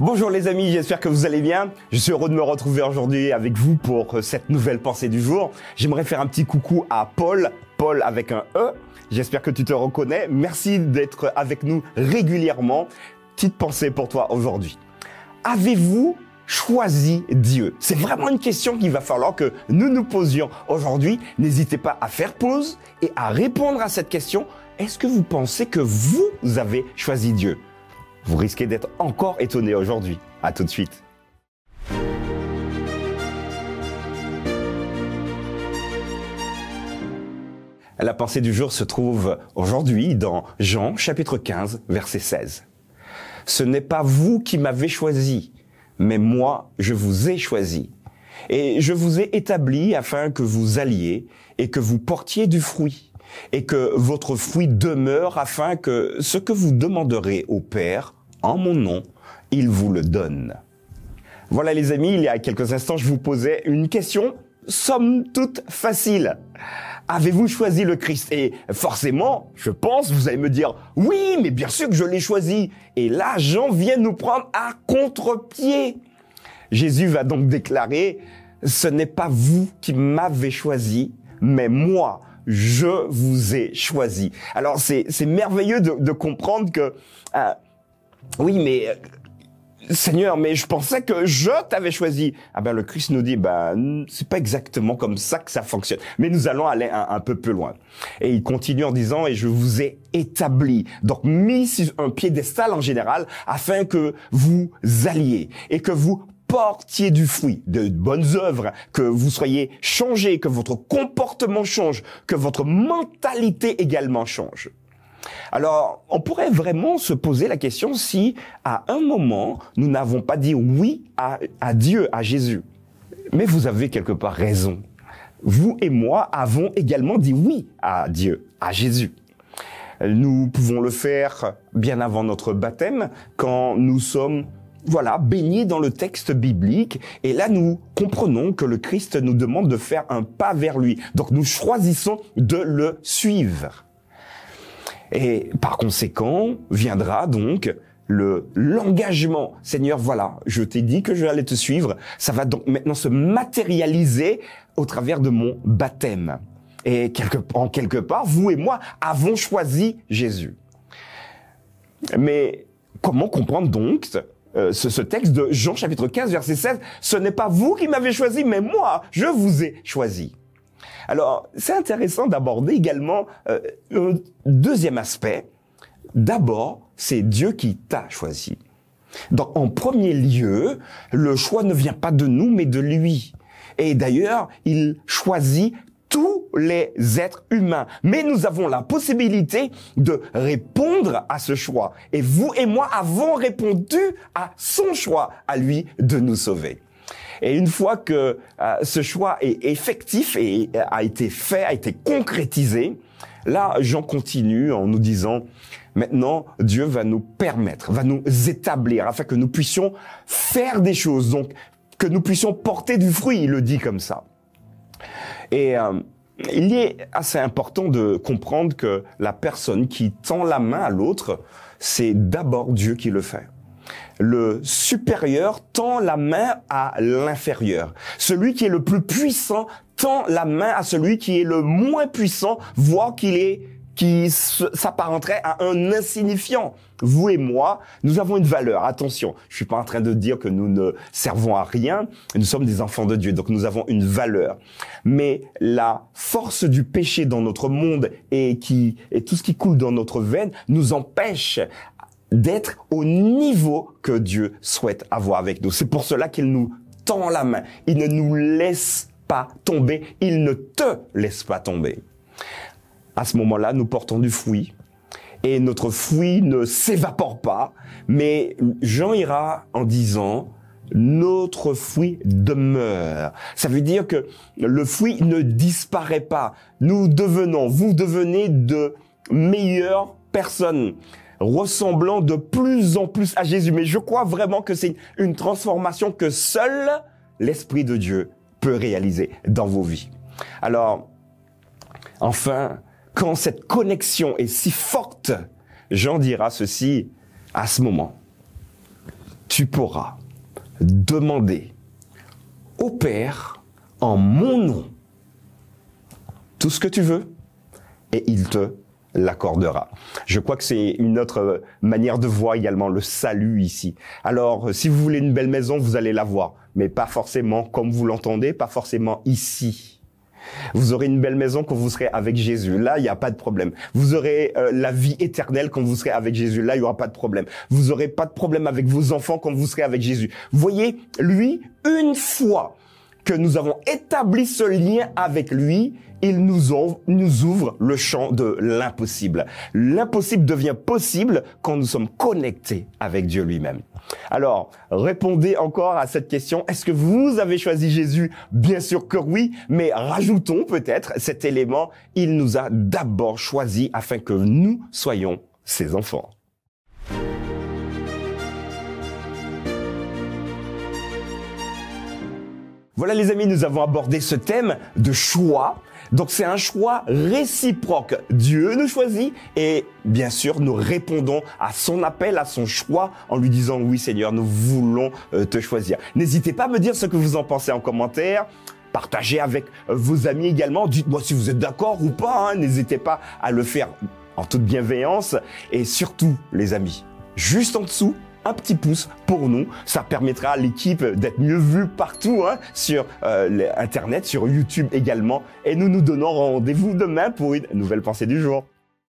Bonjour les amis, j'espère que vous allez bien. Je suis heureux de me retrouver aujourd'hui avec vous pour cette nouvelle pensée du jour. J'aimerais faire un petit coucou à Paul avec un E. J'espère que tu te reconnais. Merci d'être avec nous régulièrement. Petite pensée pour toi aujourd'hui. Avez-vous choisi Dieu? C'est vraiment une question qu'il va falloir que nous nous posions aujourd'hui. N'hésitez pas à faire pause et à répondre à cette question. Est-ce que vous pensez que vous avez choisi Dieu? Vous risquez d'être encore étonné aujourd'hui. À tout de suite. La pensée du jour se trouve aujourd'hui dans Jean chapitre 15, verset 16. Ce n'est pas vous qui m'avez choisi, mais moi je vous ai choisi. Et je vous ai établi afin que vous alliez et que vous portiez du fruit. Et que votre fruit demeure afin que ce que vous demanderez au Père, en mon nom, il vous le donne. Voilà les amis, il y a quelques instants, je vous posais une question, somme toute facile. Avez-vous choisi le Christ? Et forcément, je pense, vous allez me dire, oui, mais bien sûr que je l'ai choisi. Et là, Jean vient nous prendre à contre-pied. Jésus va donc déclarer, ce n'est pas vous qui m'avez choisi, mais moi, je vous ai choisi. Alors, c'est merveilleux de comprendre que, oui, mais Seigneur, mais je pensais que je t'avais choisi. Ah ben, le Christ nous dit, c'est pas exactement comme ça que ça fonctionne. Mais nous allons aller un peu plus loin. Et il continue en disant, et je vous ai établi. Donc, mis sur un piédestal en général, afin que vous alliez et que vous portiez du fruit, de bonnes œuvres, que vous soyez changés, que votre comportement change, que votre mentalité également change. Alors, on pourrait vraiment se poser la question si, à un moment, nous n'avons pas dit oui à Dieu, à Jésus. Mais vous avez quelque part raison. Vous et moi avons également dit oui à Dieu, à Jésus. Nous pouvons le faire bien avant notre baptême, quand nous sommes baignés dans le texte biblique. Et là, nous comprenons que le Christ nous demande de faire un pas vers lui. Donc, nous choisissons de le suivre. Et par conséquent, viendra donc l'engagement. Seigneur, voilà, je t'ai dit que je allais te suivre. Ça va donc maintenant se matérialiser au travers de mon baptême. Et en quelque part, vous et moi avons choisi Jésus. Mais comment comprendre donc ce texte de Jean chapitre 15, verset 16, ce n'est pas vous qui m'avez choisi, mais moi, je vous ai choisi. Alors, c'est intéressant d'aborder également un deuxième aspect. D'abord, c'est Dieu qui t'a choisi. Donc, en premier lieu, le choix ne vient pas de nous, mais de lui. Et d'ailleurs, il choisit tous les êtres humains. Mais nous avons la possibilité de répondre à ce choix. Et vous et moi avons répondu à son choix, à lui de nous sauver. Et une fois que ce choix est effectif et a été fait, a été concrétisé, là, Jean continue en nous disant, maintenant, Dieu va nous permettre, va nous établir, afin que nous puissions faire des choses, donc que nous puissions porter du fruit, il le dit comme ça. Et il est assez important de comprendre que la personne qui tend la main à l'autre, c'est d'abord Dieu qui le fait. Le supérieur tend la main à l'inférieur. Celui qui est le plus puissant tend la main à celui qui est le moins puissant, voire qui s'apparenterait à un insignifiant. Vous et moi, nous avons une valeur. Attention, je suis pas en train de dire que nous ne servons à rien. Nous sommes des enfants de Dieu, donc nous avons une valeur. Mais la force du péché dans notre monde et tout ce qui coule dans notre veine nous empêche d'être au niveau que Dieu souhaite avoir avec nous. C'est pour cela qu'il nous tend la main. Il ne nous laisse pas tomber. Il ne te laisse pas tomber. À ce moment-là, nous portons du fruit. Et notre fruit ne s'évapore pas. Mais Jean ira en disant, notre fruit demeure. Ça veut dire que le fruit ne disparaît pas. Vous devenez de meilleures personnes, ressemblant de plus en plus à Jésus. Mais je crois vraiment que c'est une transformation que seul l'Esprit de Dieu peut réaliser dans vos vies. Alors, enfin, quand cette connexion est si forte, Jean dira ceci à ce moment. tu pourras demander au Père en mon nom tout ce que tu veux et il te l'accordera. Je crois que c'est une autre manière de voir également le salut ici. Alors, si vous voulez une belle maison, vous allez la voir, mais pas forcément comme vous l'entendez, pas forcément ici. Vous aurez une belle maison quand vous serez avec Jésus. Là, il n'y a pas de problème. Vous aurez la vie éternelle quand vous serez avec Jésus. Là, il n'y aura pas de problème. Vous n'aurez pas de problème avec vos enfants quand vous serez avec Jésus. Vous voyez, lui, une fois que nous avons établi ce lien avec lui, il nous ouvre le champ de l'impossible. L'impossible devient possible quand nous sommes connectés avec Dieu lui-même. Alors, répondez encore à cette question. Est-ce que vous avez choisi Jésus? Bien sûr que oui, mais rajoutons peut-être cet élément. Il nous a d'abord choisis afin que nous soyons ses enfants. Voilà les amis, nous avons abordé ce thème de choix. Donc c'est un choix réciproque. Dieu nous choisit et bien sûr nous répondons à son appel, à son choix en lui disant oui Seigneur, nous voulons te choisir. N'hésitez pas à me dire ce que vous en pensez en commentaire. Partagez avec vos amis également. Dites-moi si vous êtes d'accord ou pas. N'hésitez pas à le faire en toute bienveillance. Et surtout les amis, juste en dessous, un petit pouce pour nous, ça permettra à l'équipe d'être mieux vue partout sur Internet, sur YouTube également. Et nous nous donnons rendez-vous demain pour une nouvelle pensée du jour.